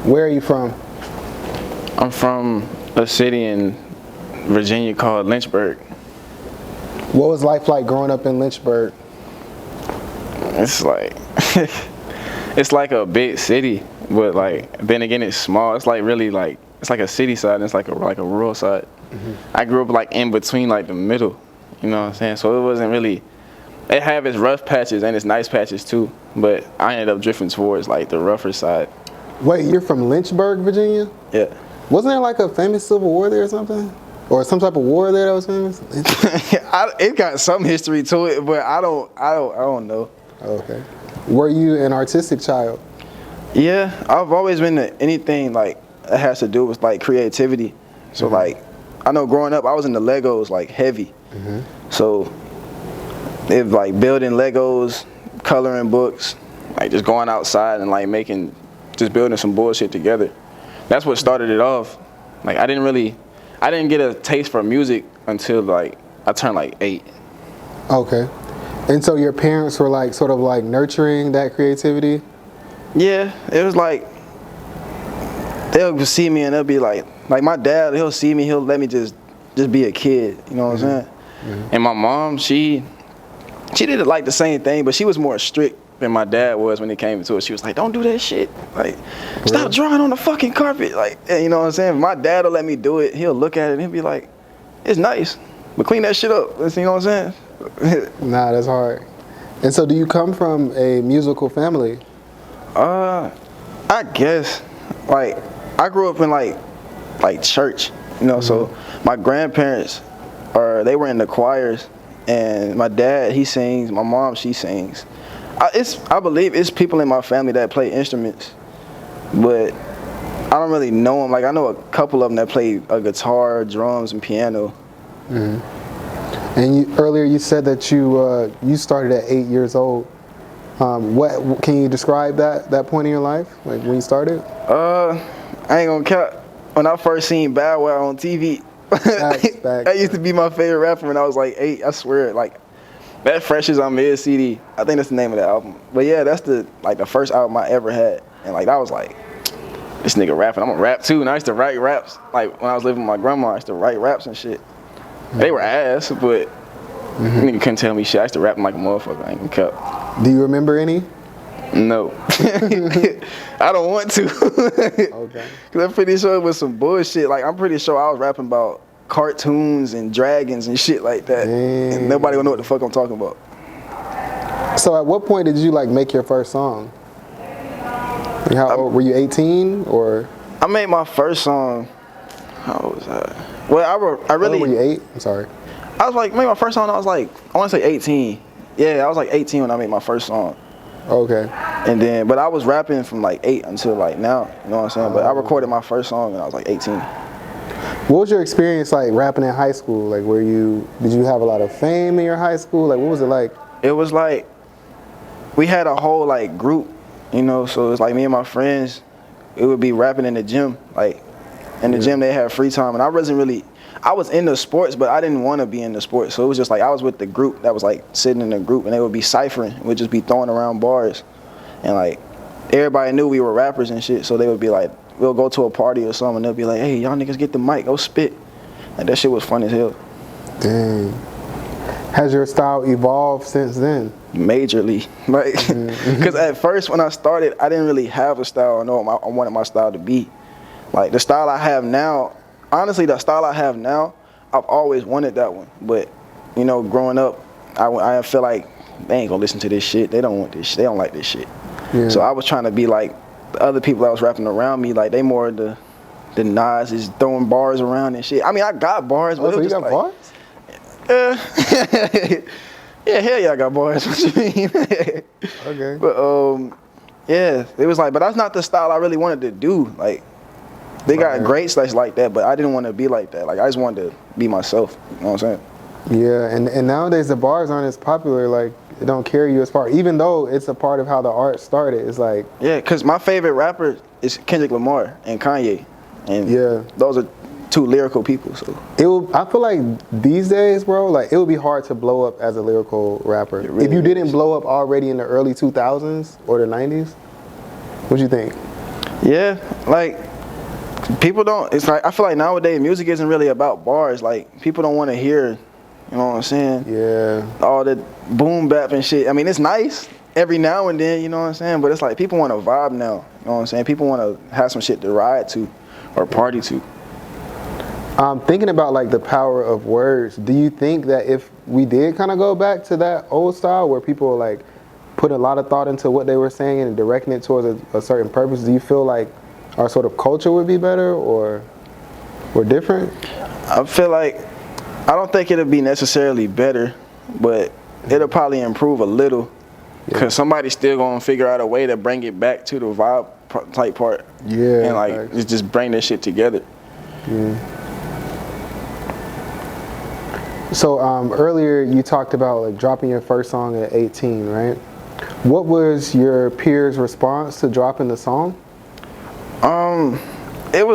Where are you from? I'm from a city in Virginia called Lynchburg. What was life like growing up in Lynchburg? It's like it's like a big city, but like then again it's small. It's like really like it's like a city side and it's like a rural side. I grew up like in between like the middle, you know what I'm saying? So it wasn't really. It have its rough patches and its nice patches too, but I ended up drifting towards like the rougher side. Wait, you're from Lynchburg, Virginia? Yeah. Wasn't there like a famous civil war there or something? Or some type of war there that was famous? It got some history to it, but I don't know. Okay. Were you an artistic child? Yeah, I've always been to anything like that has to do with like creativity. So like, I know growing up I was into Legos like heavy. So it like building Legos, coloring books, like just going outside and like just building some bullshit together. That's what started it off. Like I didn't get a taste for music until like I turned like 8. Okay. And so your parents were like sort of like nurturing that creativity? Yeah, it was like they'll see me and they'll be like my dad, he'll see me, he'll let me just be a kid, you know what I'm saying? And my mom, she did like the same thing, but she was more strict than my dad was when it came to it. She was like, don't do that shit. Like, stop drawing on the fucking carpet. Like, you know what I'm saying? My dad will let me do it. He'll look at it and he'll be like, it's nice, but clean that shit up. You know what I'm saying? Nah, that's hard. And so do you come from a musical family? I guess. Like, I grew up in like church, you know, so my grandparents they were in the choirs, and my dad, he sings, my mom, she sings. I believe it's people in my family that play instruments, but I don't really know them. Like, I know a couple of them that play a guitar, drums, and piano. And earlier you said that you started at 8 years old. What can you describe that point in your life, like when you started? I ain't gonna count. When I first seen Bow Wow on TV, Facts. that used to be my favorite rapper when I was like 8. I swear, like that Fresh Is On Mid CD. I think that's the name of the album. But yeah, that's the first album I ever had, and like I was like, this nigga rapping. I'm gonna rap too. And I used to write raps. Like when I was living with my grandma, I used to write raps and shit. They were ass, but nigga couldn't tell me shit. I used to rap like a motherfucker. I ain't gonna count. Do you remember any? No. I don't want to. Okay. Cause I'm pretty sure it was some bullshit. Like I'm pretty sure I was rapping about cartoons and dragons and shit like that. Dang. And nobody will know what the fuck I'm talking about. So at what point did you like make your first song? Like how old were you? 18 or? I made my first song. How old was I? Well, I really. Were you 8? I'm sorry. I was like, made my first song. I was like, I want to say 18. Yeah, I was like 18 when I made my first song. Okay. And then, but I was rapping from like 8 until like now, you know what I'm saying? But I recorded my first song when I was like 18. What was your experience like rapping in high school? Like, did you have a lot of fame in your high school? Like, what was it like? It was like, we had a whole like group, you know, so it's like me and my friends, it would be rapping in the gym. Like, in the gym they had free time, and I was into sports, but I didn't want to be in the sports. So it was just like I was with the group that was like sitting in the group, and they would be ciphering. We'd just be throwing around bars, and like everybody knew we were rappers and shit. So they would be like, we'll go to a party or something, and they'll be like, "Hey, y'all niggas get the mic, go spit." Like that shit was fun as hell. Dang. Has your style evolved since then? Majorly, like, because at first when I started, I didn't really have a style. I know what I wanted my style to be. Like the style I have now. Honestly, the style I have now, I've always wanted that one. But, you know, growing up, I feel like they ain't gonna listen to this shit. They don't want this shit. They don't like this shit. Yeah. So I was trying to be like the other people that was rapping around me. Like, they more the Nas is throwing bars around and shit. I mean, I got bars. But so it was you just got like, bars? Yeah, hell yeah, I got bars. What you mean? Okay. But, yeah, it was like, but that's not the style I really wanted to do. Like, they got great styles like that, but I didn't want to be like that. Like, I just wanted to be myself. You know what I'm saying? Yeah, and nowadays the bars aren't as popular. Like, it don't carry you as far. Even though it's a part of how the art started. It's like... Yeah, because my favorite rapper is Kendrick Lamar and Kanye. And yeah, those are two lyrical people. So I feel like these days, bro, like, it would be hard to blow up as a lyrical rapper. Really if you didn't blow up already in the early 2000s or the 90s. What do you think? Yeah, like people don't. It's like I feel like nowadays music isn't really about bars. Like people don't want to hear, you know what I'm saying? Yeah. All the boom bap and shit. I mean, it's nice every now and then, you know what I'm saying? But it's like people want to vibe now. You know what I'm saying? People want to have some shit to ride to or party to. Thinking about like the power of words, do you think that if we did kind of go back to that old style where people like put a lot of thought into what they were saying and directing it towards a certain purpose, do you feel like our sort of culture would be better or different? I feel like I don't think it'll be necessarily better, but it'll probably improve a little because somebody's still gonna figure out a way to bring it back to the vibe type part. Yeah. And like just bring that shit together. Yeah. So earlier you talked about like dropping your first song at 18, right? What was your peers' response to dropping the song? It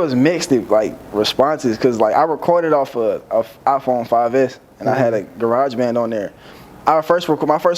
was mixed like responses because like I recorded off a iPhone 5S and I had a GarageBand on there. My first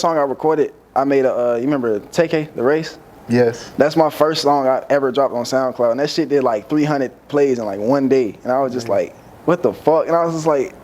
song I recorded, I made you remember TK, The Race? Yes. That's my first song I ever dropped on SoundCloud, and that shit did like 300 plays in like one day, and I was just like, what the fuck? And I was just like,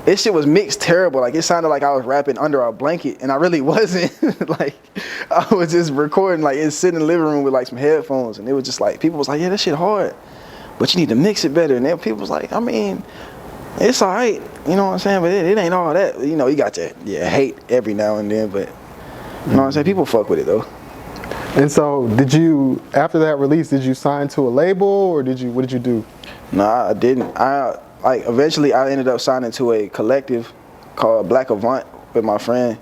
this shit was mixed terrible. Like it sounded like I was rapping under a blanket, and I really wasn't. Like I was just recording, like it's sitting in the living room with like some headphones, and it was just like people was like, yeah, that shit hard, but you need to mix it better. And then people was like, I mean, it's all right, you know what I'm saying, but it ain't all that. You know, you got to hate every now and then, but you know what I'm saying, people fuck with it though. And so, did you, after that release, did you sign to a label or what did you do? Nah, I didn't. Eventually I ended up signing to a collective called Black Avant with my friend.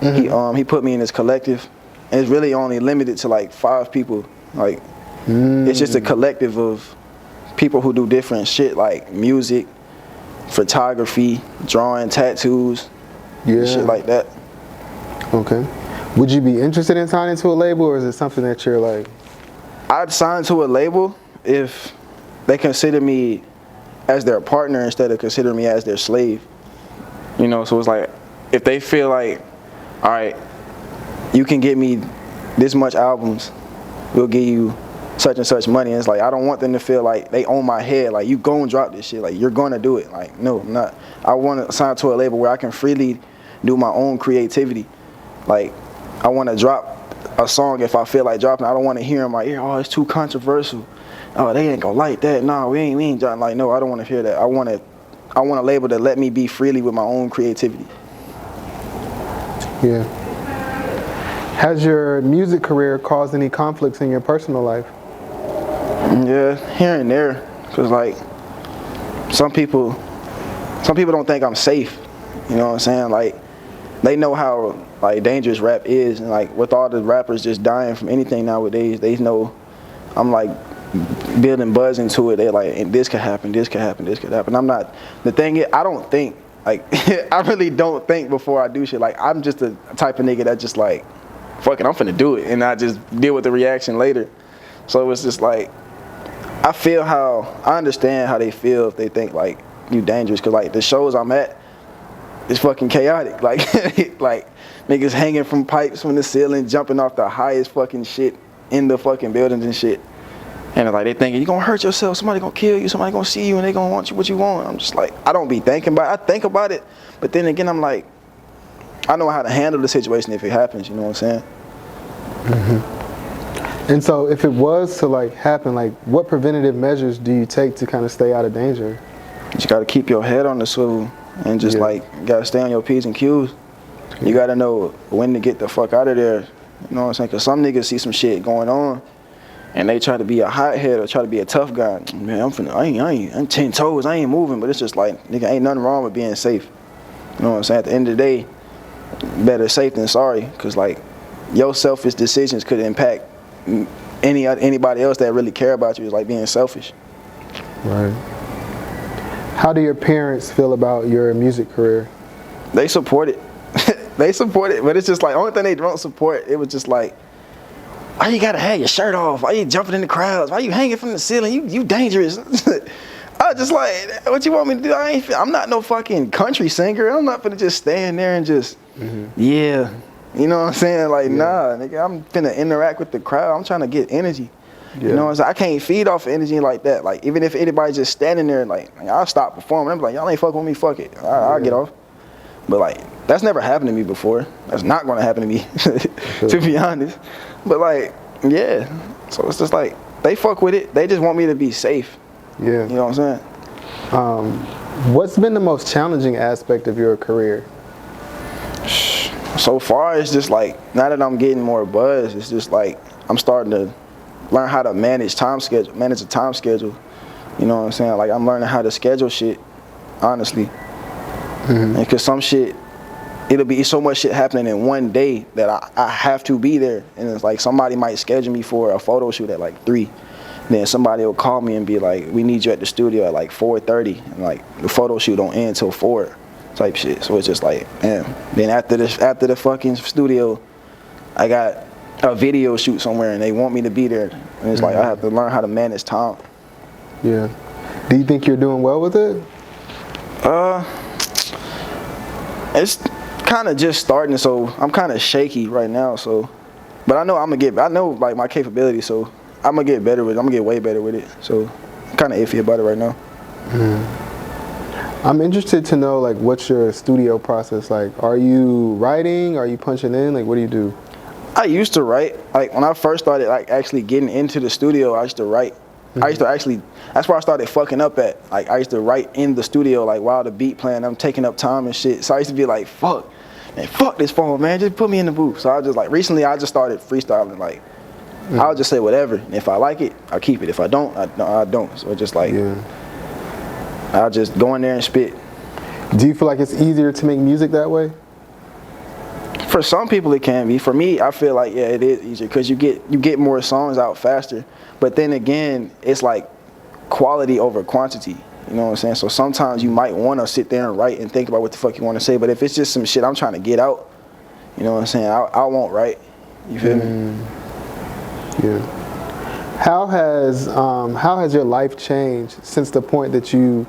He put me in this collective, and it's really only limited to like 5 people. Like it's just a collective of people who do different shit like music, photography, drawing, tattoos, shit like that. Okay. Would you be interested in signing to a label, or is it something that you're like? I'd sign to a label if they consider me as their partner instead of considering me as their slave. You know, so it's like, if they feel like, all right, you can get me this much albums, we'll give you such and such money. And it's like, I don't want them to feel like they own my head, like you go and drop this shit, like you're gonna do it. Like, no, I'm not. I want to sign to a label where I can freely do my own creativity. Like, I want to drop a song if I feel like dropping. I don't want to hear in my ear, oh, it's too controversial. Oh, they ain't gonna like that. No, we ain't dropping. Like, no, I don't want to hear that. I want a label to let me be freely with my own creativity. Yeah. Has your music career caused any conflicts in your personal life? Yeah, here and there. Cause like, some people don't think I'm safe. You know what I'm saying? Like, they know how like dangerous rap is, and like with all the rappers just dying from anything nowadays, they know I'm like building buzz into it. They're like, and this could happen, this could happen, this could happen. I'm not. The thing is, I don't think like I really don't think before I do shit. Like I'm just the type of nigga that just like, fuck it, I'm finna do it, and I just deal with the reaction later. So it's just like, I understand how they feel if they think like you dangerous, cause like the shows I'm at, it's fucking chaotic. Like like niggas hanging from pipes from the ceiling, jumping off the highest fucking shit in the fucking buildings and shit. And like they thinking you gonna hurt yourself, somebody gonna kill you, somebody gonna see you, and they gonna want you what you want. I'm just like, I don't be thinking about it. I think about it, but then again, I'm like, I know how to handle the situation if it happens. You know what I'm saying? And so, if it was to like happen, like what preventative measures do you take to kind of stay out of danger? You just gotta keep your head on the swivel and just like gotta stay on your P's and Q's. You gotta know when to get the fuck out of there. You know what I'm saying? Cause some niggas see some shit going on, and they try to be a hothead or try to be a tough guy. Man, I'm 10 toes, I ain't moving. But it's just like, nigga, ain't nothing wrong with being safe. You know what I'm saying? At the end of the day, better safe than sorry. Cause like, your selfish decisions could impact anybody else that really care about you. Is like being selfish. Right. How do your parents feel about your music career? They support it. They support it, but it's just like, only thing they don't support, it was just like, why you gotta have your shirt off? Why you jumping in the crowds? Why you hanging from the ceiling? You dangerous. I was just like, what you want me to do? I'm not no fucking country singer. I'm not gonna just stand there and just, yeah, You know what I'm saying? Like, nah, nigga, I'm finna interact with the crowd. I'm trying to get energy. You know what I'm saying? I can't feed off of energy like that. Like, even if anybody's just standing there, like I'll stop performing. I'm like, y'all ain't fucking with me, fuck it. I'll get off. But, like, that's never happened to me before. That's not gonna happen to me, to be honest. But, like, yeah. So it's just like, they fuck with it. They just want me to be safe. Yeah. You know what I'm saying? What's been the most challenging aspect of your career? So far, it's just like, now that I'm getting more buzz, it's just like, I'm starting to learn how to manage a time schedule. You know what I'm saying? Like, I'm learning how to schedule shit, honestly. And because some shit, it'll be so much shit happening in one day that I have to be there. And it's like, somebody might schedule me for a photo shoot at like 3. Then somebody will call me and be like, we need you at the studio at like 4:30. And like, the photo shoot don't end till 4 type shit. So it's just like, damn. Then after the fucking studio, I got a video shoot somewhere and they want me to be there. And it's like, I have to learn how to manage time. Yeah. Do you think you're doing well with it? It's kind of just starting, so I'm kind of shaky right now. So, but I know I know like my capability, so I'm gonna get better with it. I'm gonna get way better with it. So, I'm kind of iffy about it right now. I'm interested to know, like, what's your studio process like? Are you writing? Are you punching in? Like, what do you do? I used to write. Like, when I first started, like, actually getting into the studio, I used to write. I used to actually, that's where I started fucking up at. Like, I used to write in the studio, like, while the beat playing, I'm taking up time and shit. So I used to be like, fuck this phone, man, just put me in the booth. So I just, like, recently I just started freestyling, like, I'll just say whatever. And if I like it, I'll keep it. If I don't, I don't. So it's just like, I'll just go in there and spit. Do you feel like it's easier to make music that way? For some people it can be. For me, I feel like, yeah, it is easier because you get more songs out faster. But then again, it's like quality over quantity. You know what I'm saying? So sometimes you might want to sit there and write and think about what the fuck you want to say. But if it's just some shit I'm trying to get out, you know what I'm saying? I won't write. You feel me? Yeah. How has your life changed since the point that you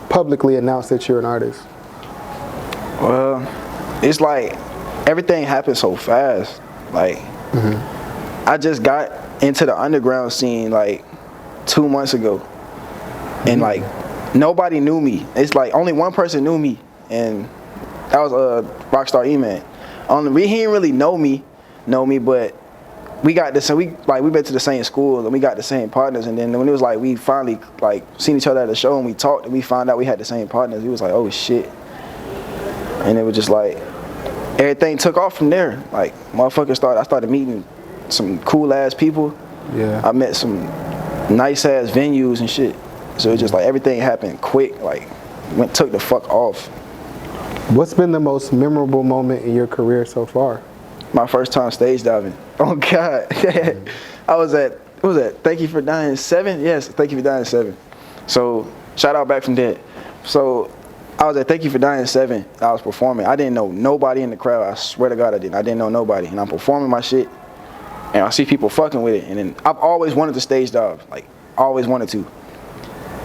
publicly announced that you're an artist? Well, it's like everything happened so fast. Like, I just got into the underground scene like 2 months ago, and like nobody knew me. It's like only one person knew me, and that was Rockstar E-Man. He didn't really know me, but we got this. We been to the same school and we got the same partners. And then when it was like we finally like seen each other at the show and we talked and we found out we had the same partners, he was like, oh shit. And it was just like everything took off from there. Like I started meeting some cool ass people. Yeah. I met some nice ass venues and shit. So it's just like everything happened quick. Like took the fuck off. What's been the most memorable moment in your career so far? My first time stage diving. Oh God. I was at, what was that? Thank You for Dying 7? Yes, Thank You for Dying 7. So shout out Back from Dead. So I was at Thank You for Dying 7. I was performing. I didn't know nobody in the crowd. I swear to God I didn't. I didn't know nobody. And I'm performing my shit. And I see people fucking with it. And then I've always wanted to stage dive. Like, always wanted to.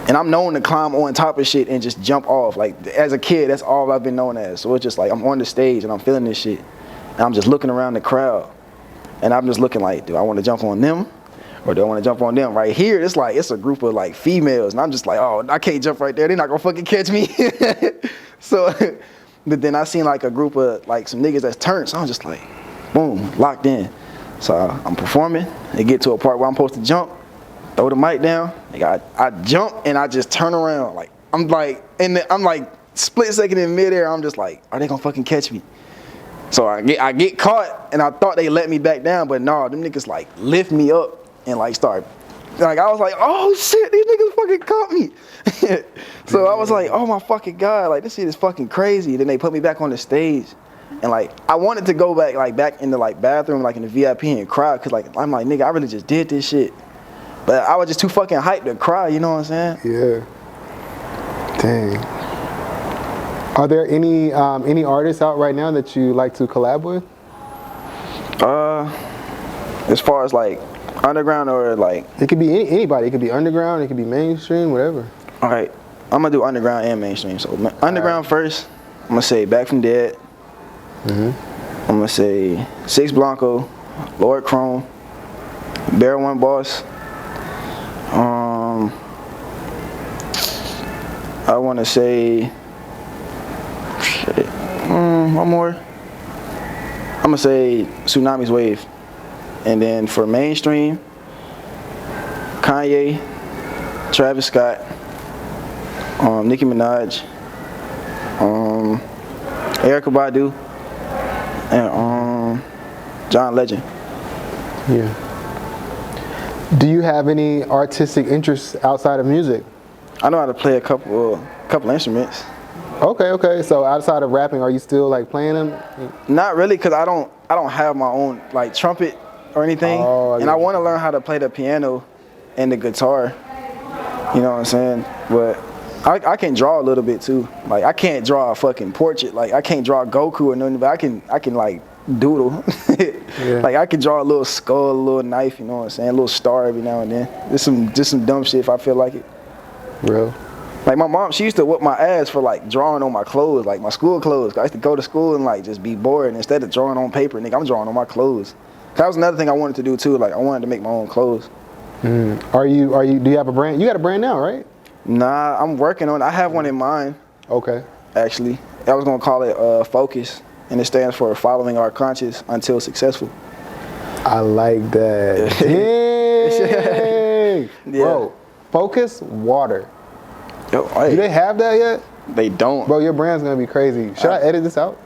And I'm known to climb on top of shit and just jump off. Like, as a kid, that's all I've been known as. So it's just like, I'm on the stage and I'm feeling this shit. And I'm just looking around the crowd. And I'm just looking like, do I want to jump on them? Or do I want to jump on them? Right here, it's like, it's a group of like females. And I'm just like, oh, I can't jump right there. They're not going to fucking catch me. So, but then I seen like a group of like some niggas that's turned. So I'm just like, boom, locked in. So I'm performing. They get to a part where I'm supposed to jump. Throw the mic down. I jump and I just turn around. Like, I'm like split second in midair. I'm just like, are they going to fucking catch me? So I get caught, and I thought they let me back down, but no, them niggas like lift me up and like start, like I was like, oh shit, these niggas fucking caught me. So I was like, oh my fucking God, like this shit is fucking crazy. Then they put me back on the stage, and like I wanted to go back in the like bathroom, like in the VIP and cry, cause like I'm like, nigga, I really just did this shit, but I was just too fucking hyped to cry. You know what I'm saying? Yeah. Dang. Are there any artists out right now that you like to collab with? As far as like underground or like, it could be anybody. It could be underground. It could be mainstream. Whatever. All right, I'm gonna do underground and mainstream. So underground first. I'm gonna say Back from Dead. I'm gonna say Six Blanco, Lord Chrome, Bear One Boss. I want to say shit. One more. I'm gonna say Tsunami's Wave, and then for mainstream, Kanye, Travis Scott, Nicki Minaj, Erykah Badu, and John Legend. Yeah. Do you have any artistic interests outside of music? I know how to play a couple instruments. Okay. So outside of rapping, are you still like playing them? Not really, cause I don't have my own like trumpet or anything, and I want to learn how to play the piano and the guitar. You know what I'm saying? But I can draw a little bit too. Like I can't draw a fucking portrait. Like I can't draw Goku or nothing, but I can like doodle. Yeah. Like I can draw a little skull, a little knife. You know what I'm saying? A little star every now and then. Just some dumb shit if I feel like it. Real. Like my mom, she used to whoop my ass for like drawing on my clothes, like my school clothes. I used to go to school and like just be bored, and instead of drawing on paper, nigga, I'm drawing on my clothes. That was another thing I wanted to do too. Like I wanted to make my own clothes. Are you? Do you have a brand? You got a brand now, right? Nah, I'm working on it. I have one in mind. Okay. Actually, I was gonna call it Focus, and it stands for Following Our Conscious Until Successful. I like that. Dang. Yeah. Bro, Focus Water. Yo, hey. Do they have that yet? They don't. Bro, your brand's gonna be crazy. Should I edit this out?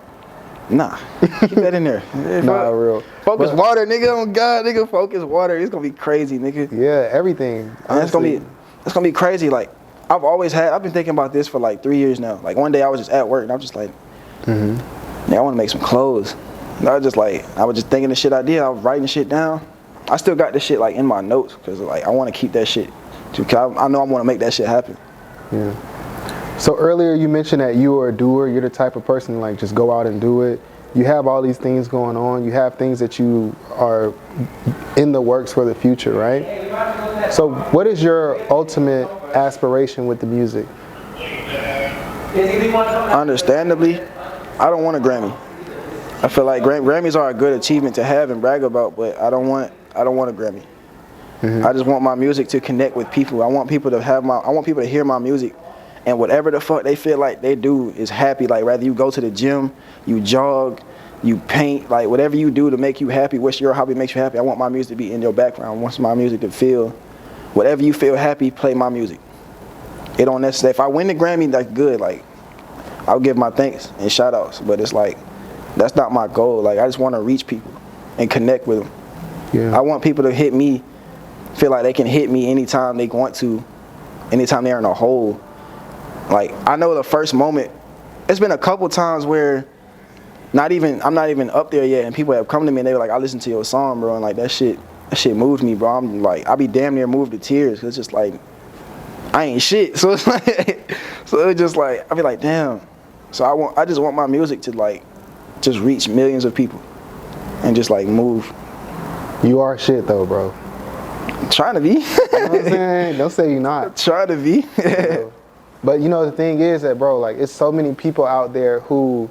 Nah, keep that in there. Nah, real. Focus Water, nigga. Oh God, nigga. Focus Water. It's gonna be crazy, nigga. Yeah, everything. It's gonna be crazy. Like I've been thinking about this for like 3 years now. Like one day I was just at work and I was just like, yeah, I want to make some clothes. And I was just thinking the shit I did. I was writing shit down. I still got this shit like in my notes because like I want to keep that shit. Cause I know I want to make that shit happen. Yeah. So earlier you mentioned that you are a doer. You're the type of person to like just go out and do it. You have all these things going on. You have things that you are in the works for the future, right? So what is your ultimate aspiration with the music? Understandably, I don't want a Grammy. I feel like Grammys are a good achievement to have and brag about, but I don't want a Grammy. I just want my music to connect with people. I want people to hear my music, and whatever the fuck they feel like they do is happy. Like whether you go to the gym, you jog, you paint, like whatever you do to make you happy, what's your hobby makes you happy. I want my music to be in your background. I want my music to feel, whatever you feel happy, play my music. It don't necessarily, if I win the Grammy, that's good. Like I'll give my thanks and shout outs, but it's like, that's not my goal. Like I just want to reach people and connect with them. Yeah. I want people to hit me, feel like they can hit me anytime they want to, anytime they're in a hole. Like I know the first moment, it's been a couple times where I'm not even up there yet, and people have come to me and they were like, I listened to your song, bro, and like that shit moved me, bro. I'm like, I be damn near moved to tears. It's just like, I ain't shit. So it's like, so it's just like, I be like, damn. So I just want my music to like, just reach millions of people, and just like move. You are shit though, bro. I'm trying to be. You know what I'm saying? Don't say you're not. Try to be. But you know the thing is that, bro, like it's so many people out there who,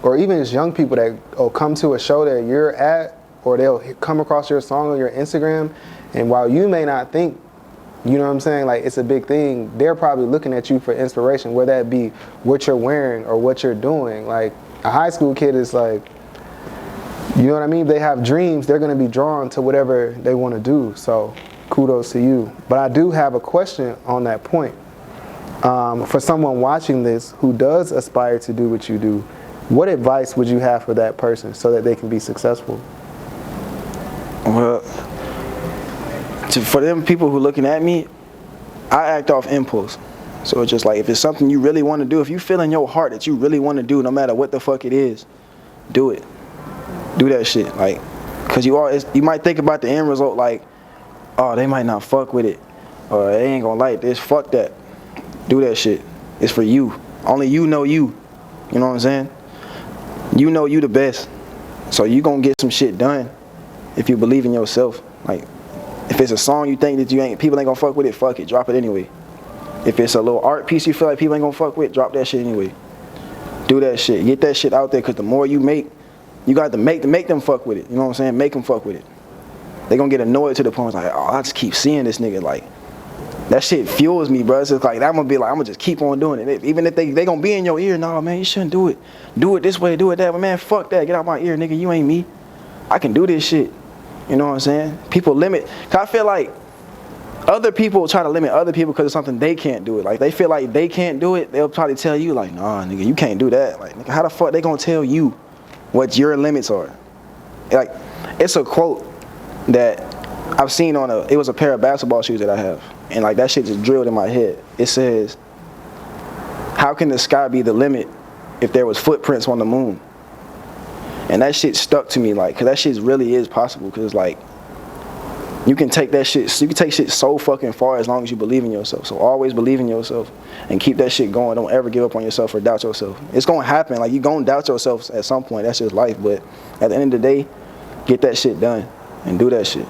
or even just young people that will come to a show that you're at, or they'll come across your song on your Instagram, and while you may not think, you know what I'm saying, like it's a big thing, they're probably looking at you for inspiration, whether that be what you're wearing or what you're doing. Like a high school kid is like, you know what I mean? They have dreams, they're gonna be drawn to whatever they wanna do. So kudos to you. But I do have a question on that point. For someone watching this who does aspire to do what you do, what advice would you have for that person so that they can be successful? Well, for them people who are looking at me, I act off impulse. So it's just like, if it's something you really want to do, if you feel in your heart that you really want to do, no matter what the fuck it is, do it. Do that shit. Like, cause you might think about the end result like, oh, they might not fuck with it, or they ain't gonna like this. Fuck that. Do that shit. It's for you. Only you know you. You know what I'm saying? You know you the best. So you gonna get some shit done if you believe in yourself. Like, if it's a song you think that people ain't gonna fuck with it, fuck it. Drop it anyway. If it's a little art piece you feel like people ain't gonna fuck with, drop that shit anyway. Do that shit. Get that shit out there, cause the more you make, You got to make them fuck with it. You know what I'm saying? Make them fuck with it. They gonna get annoyed to the point like, oh, I just keep seeing this nigga. Like, that shit fuels me, bro. So it's like, I'm gonna be like, I'm gonna just keep on doing it. Even if they gonna be in your ear, nah, man, you shouldn't do it. Do it this way, do it that way. Man, fuck that. Get out my ear, nigga. You ain't me. I can do this shit. You know what I'm saying? People limit. Cause I feel like other people try to limit other people because of something they can't do it. Like, they feel like they can't do it. They'll probably tell you like, nah, nigga, you can't do that. Like, nigga, how the fuck they gonna tell you what your limits are? Like, it's a quote that I've seen on it was a pair of basketball shoes that I have. And like, that shit just drilled in my head. It says, how can the sky be the limit if there was footprints on the moon? And that shit stuck to me, like, cause that shit really is possible. Cause like, you can take shit so fucking far as long as you believe in yourself. So always believe in yourself and keep that shit going. Don't ever give up on yourself or doubt yourself. It's gonna happen. Like, you gonna doubt yourself at some point. That's just life. But at the end of the day, get that shit done and do that shit.